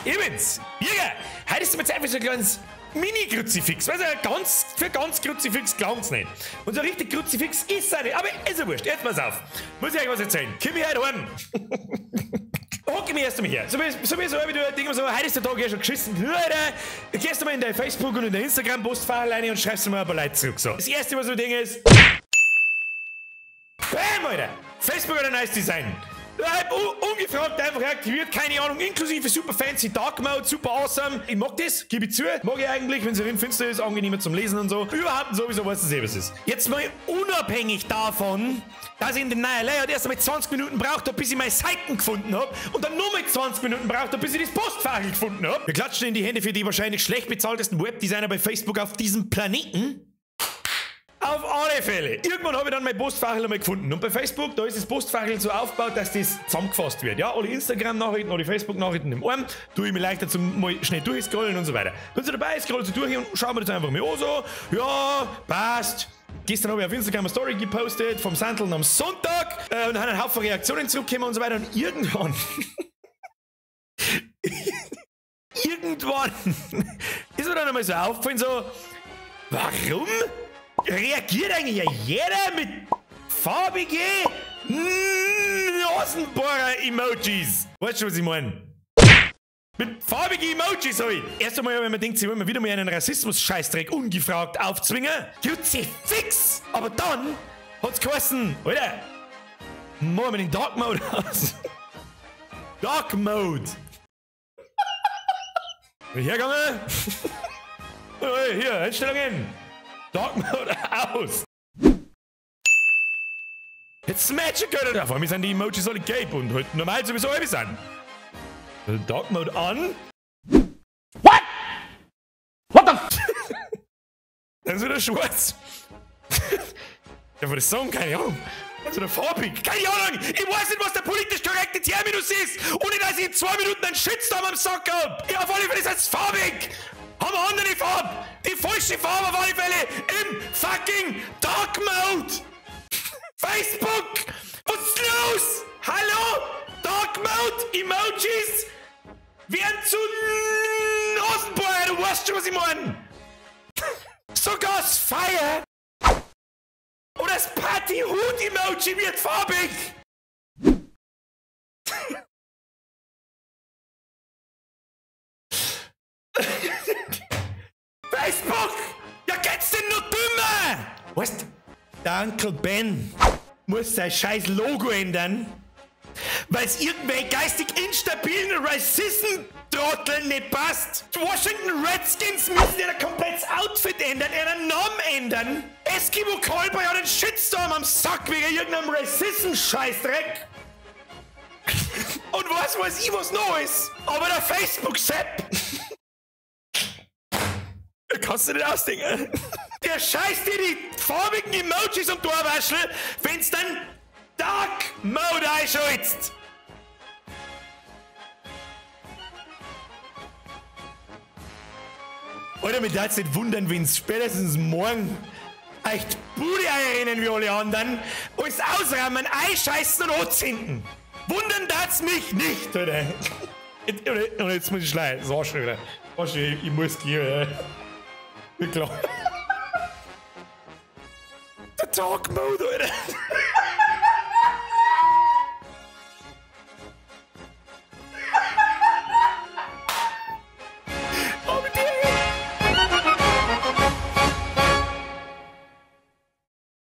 ich bin's. Jäger. Heute ist mit einfach so ein kleines Mini-Kruzifix. Also für ganz Kruzifix glauben's nicht. Und so richtig Kruzifix ist er nicht. Aber ist ja wurscht. Jetzt pass auf. Muss ich euch was erzählen. Komm ich heute heim. Hock mich erst einmal her. So wie du Ding so, heute ist der Tag ja schon geschissen. Du gehst mal in dein Facebook und in dein Instagram-Postfach rein und schreibst mal ein paar Leute zurück. So. Das erste, was du denkst, ist. Bam, Alter! Facebook hat ein nice Design. Ungefragt einfach aktiviert, keine Ahnung, inklusive super fancy Dark Mode, super awesome. Ich mag das, gebe ich zu. Mag ich eigentlich, wenn es drin finster ist, angenehmer zum Lesen und so. Überhaupt sowieso, was das was ist. Jetzt mal unabhängig davon, dass ich in den neuen Layout erst einmal 20 Minuten braucht habe, bis ich meine Seiten gefunden habe und dann nur mal 20 Minuten braucht habe, bis ich das Postfach gefunden habe. Wir klatschen in die Hände für die wahrscheinlich schlecht bezahltesten Webdesigner bei Facebook auf diesem Planeten. Auf alle Fälle. Irgendwann habe ich dann mein Postfachel einmal gefunden. Und bei Facebook, da ist das Postfachel so aufgebaut, dass das zusammengefasst wird. Ja, alle Instagram-Nachrichten, alle Facebook-Nachrichten im Arm. Tue ich mir leichter zum mal schnell durchscrollen und so weiter. Wenn du dabei scrollst du durch und schauen wir das einfach mal an so. Ja, passt. Gestern habe ich auf Instagram eine Story gepostet vom Sandeln am Sonntag und haben einen Haufen Reaktionen zurückgekommen und so weiter. Und irgendwann... irgendwann ist mir dann einmal so aufgefallen, so... Warum reagiert eigentlich ja jeder mit farbige Nasenbohrer-Emojis? Weißt du, was ich meine? Mit farbigen Emojis halt. Erst einmal, wenn man denkt, sie wollen mir wieder mal einen Rassismus-Scheißdreck ungefragt aufzwingen. Kruzifix! Aber dann hat's geheißen, Alter, machen wir den Dark Mode aus. Dark Mode. Hergegangen. Hier, Einstellungen. Dark Mode aus. Jetzt smashen können wir. Vor allem sind die Emojis alle gelb und heute normal sowieso halb sind. Dark Mode an. What? What the Dann ist wieder schwarz. Ja, würde ich sagen, keine Ahnung. Dann ist wieder farbig. Keine Ahnung. Ich weiß nicht, was der politisch korrekte Terminus ist. Ohne dass ich in 2 Minuten einen Shitstorm am Sack hab. Ja, auf alle Fälle ist es farbig. Haben wir andere Farbe. Die falsche Farbe auf alle Fälle im fucking Dark Mode. Facebook. Was ist los? Hallo? Dark Mode Emojis werden zu Nasenbohrer. Du weißt schon, was ich meine. Sogar das Feier oder das Party-Hut-Emoji wird farbig. Facebook! Ja, geht's denn noch dümmer? Weißt, der Onkel Ben muss sein scheiß Logo ändern, weil es irgendwelche geistig instabilen Rassisten-Trotteln nicht passt. Die Washington Redskins müssen ihr komplettes Outfit ändern, ihren Namen ändern. Eskimo Callboy hat einen Shitstorm am Sack wegen irgendeinem Rassisten-Scheißdreck. Und was weiß ich, was noch ist. Aber der Facebook-Sepp... Kannst du nicht ausdenken. Der scheißt dir die farbigen Emojis um Torwaschel, wenn's dann Dark Mode einschaltst. Alter, mir darf's nicht wundern, wenn's spätestens morgen echt die Bude einrennen wie alle anderen, uns ausrammen, einscheißen und anzünden. Wundern darf's mich nicht, oder? Und jetzt muss ich schleichen. So schon wieder. Ich muss gehen, oder? Klar. Der Dark Mode, Alter.